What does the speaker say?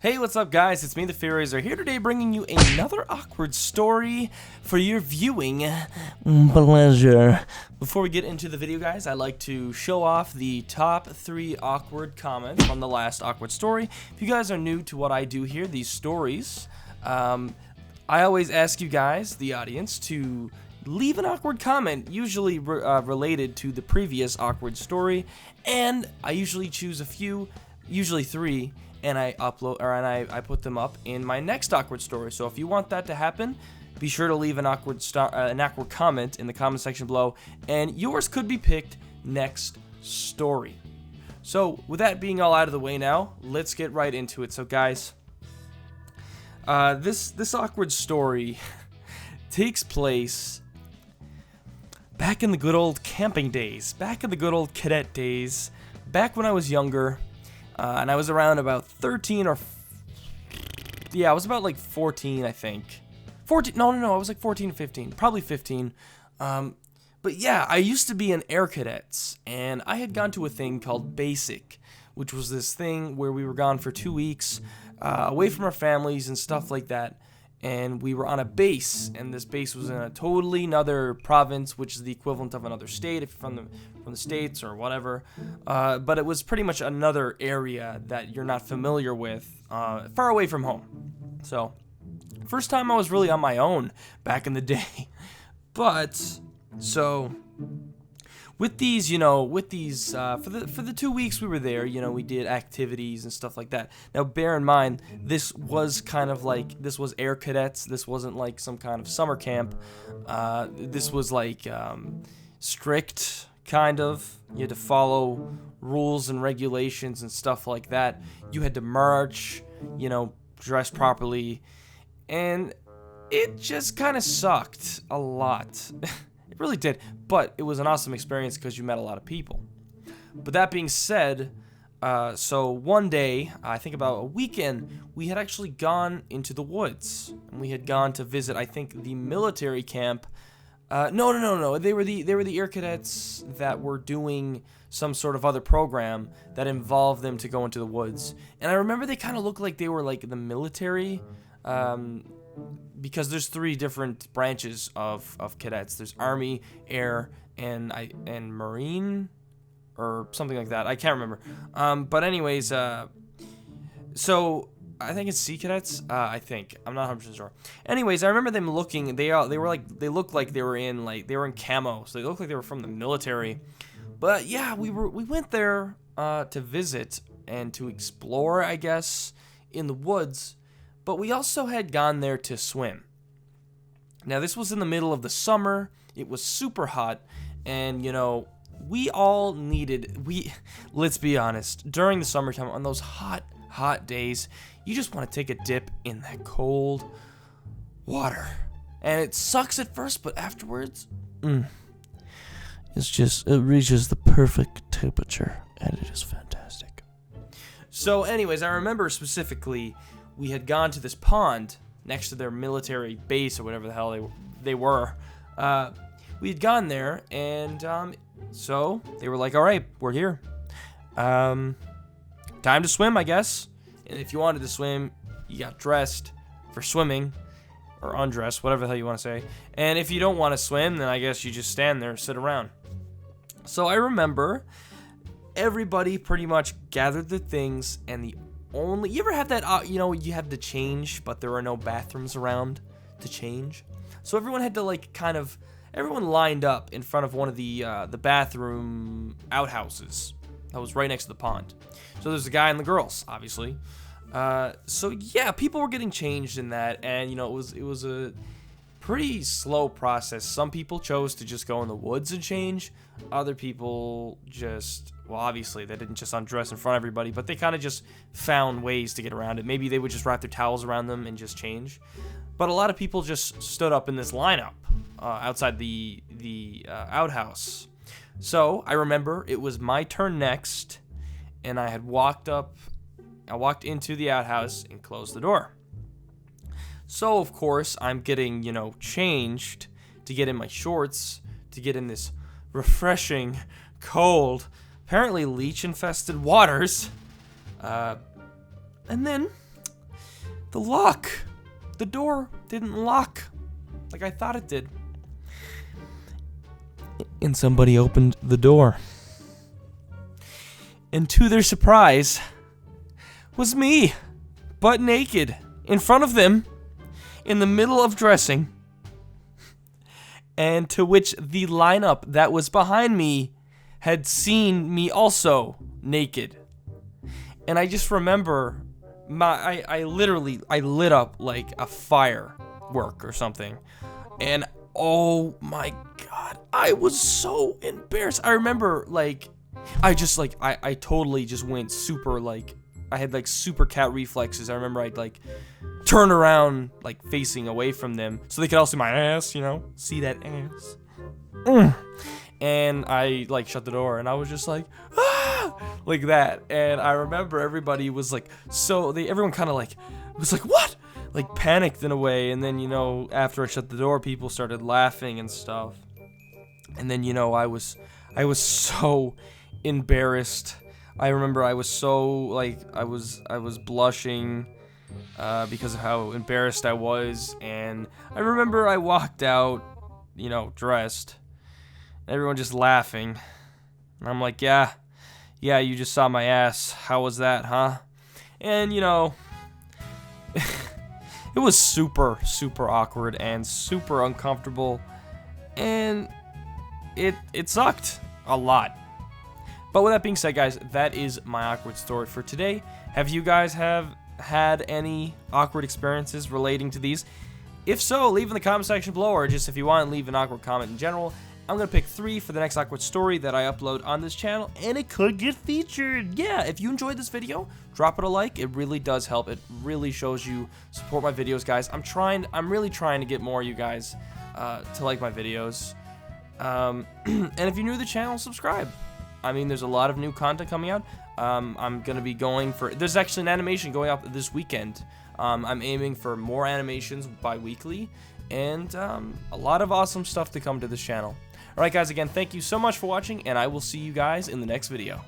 Hey, what's up guys? It's me, the Fear.Business, here today bringing you another awkward story for your viewing pleasure. Before we get into the video, guys, I'd like to show off the top 3 awkward comments from the last awkward story. If you guys are new to what I do here, these stories, I always ask you guys, the audience, to leave an awkward comment, usually related to the previous awkward story, and I usually choose a few, usually 3, and I upload, or I put them up in my next awkward story. So if you want that to happen, be sure to leave an awkward comment in the comment section below, and yours could be picked next story. So with that being all out of the way now, let's get right into it. So guys, this awkward story takes place back in the good old camping days, back in the good old cadet days, back when I was younger. And I was around about 13 or... Yeah, I was about like 14, I think. 14... No, I was like 14 or 15. Probably 15. But yeah, I used to be in Air Cadets. And I had gone to a thing called Basic, which was this thing where we were gone for 2 weeks, away from our families and stuff like that. And we were on a base, and this base was in a totally another province, which is the equivalent of another state if you're from the States or whatever. But it was pretty much another area that you're not familiar with, far away from home. So, first time I was really on my own back in the day. But, so... With these, for the 2 weeks we were there, we did activities and stuff like that. Now, bear in mind, this was kind of like, this was Air Cadets. This wasn't like some kind of summer camp. This was like strict, kind of. You had to follow rules and regulations and stuff like that. You had to march, dress properly. And it just kind of sucked a lot. It really did, but it was an awesome experience because you met a lot of people. But that being said, so one day, I think about a weekend, we had actually gone into the woods, and we had gone to visit, I think, the military camp. No. They were the Air Cadets that were doing some sort of other program that involved them to go into the woods. And I remember they kind of looked like they were like the military. Because there's 3 different branches of cadets. There's Army, Air, and Marine, or something like that. I can't remember. But anyways, so I think it's Sea Cadets. I think I'm not 100% sure. Anyways, I remember them looking. They looked like they were in camo, so they looked like they were from the military. But yeah, we went there to visit and to explore, I guess, in the woods. But we also had gone there to swim. Now, this was in the middle of the summer. It was super hot. And, we all needed... Let's be honest. During the summertime, on those hot days, you just want to take a dip in that cold water. And it sucks at first, but afterwards... It reaches the perfect temperature. And it is fantastic. So, anyways, I remember specifically... We had gone to this pond next to their military base or whatever the hell they were. We had gone there, and so they were like, all right, we're here. Time to swim, I guess. And if you wanted to swim, you got dressed for swimming, or undressed, whatever the hell you want to say. And if you don't want to swim, then I guess you just stand there, sit around. So I remember everybody pretty much gathered their things, and you ever have that, you had to change, but there were no bathrooms around to change? So everyone had to, everyone lined up in front of one of the bathroom outhouses that was right next to the pond. So there's the guy and the girls, obviously. So yeah, people were getting changed in that, and, it was a pretty slow process. Some people chose to just go in the woods and change. Other people just... Well, obviously, they didn't just undress in front of everybody, but they kind of just found ways to get around it. Maybe they would just wrap their towels around them and just change. But a lot of people just stood up in this lineup outside the outhouse. So I remember it was my turn next, and I had walked into the outhouse and closed the door. So, of course, I'm getting, changed to get in my shorts, to get in this refreshing, cold... apparently leech-infested waters, and then the door didn't lock like I thought it did. And somebody opened the door. And to their surprise, was me, butt naked, in front of them, in the middle of dressing. And to which the lineup that was behind me had seen me also naked. And I just remember, I lit up like a firework or something. And oh my God, I was so embarrassed. I remember, like, I totally just went super, like, I had, like, super cat reflexes. I remember I'd, like, turn around, like, facing away from them so they could all see my ass, you know? See that ass. And I, like, shut the door, and I was just like, ah! Like that. And I remember everybody was, like, everyone kind of, like, was like, what? Like, panicked in a way. And then, you know, after I shut the door, people started laughing and stuff. And then, you know, I was so embarrassed. I remember I was so, like, I was blushing because of how embarrassed I was. And I remember I walked out, you know, dressed. Everyone just laughing. And I'm like, yeah, you just saw my ass. How was that, huh? And, you know, it was super, super awkward and super uncomfortable. And it sucked a lot. But with that being said, guys, that is my awkward story for today. Have you guys had any awkward experiences relating to these? If so, leave in the comment section below, or just if you want, leave an awkward comment in general. I'm going to pick 3 for the next awkward story that I upload on this channel, and it could get featured. Yeah, if you enjoyed this video, drop it a like. It really does help. It really shows you support my videos, guys. I'm really trying to get more of you guys to like my videos. And if you're new to the channel, subscribe. I mean, there's a lot of new content coming out. I'm going to be going for... There's actually an animation going up this weekend. I'm aiming for more animations bi-weekly, and a lot of awesome stuff to come to this channel. Alright guys, again, thank you so much for watching, and I will see you guys in the next video.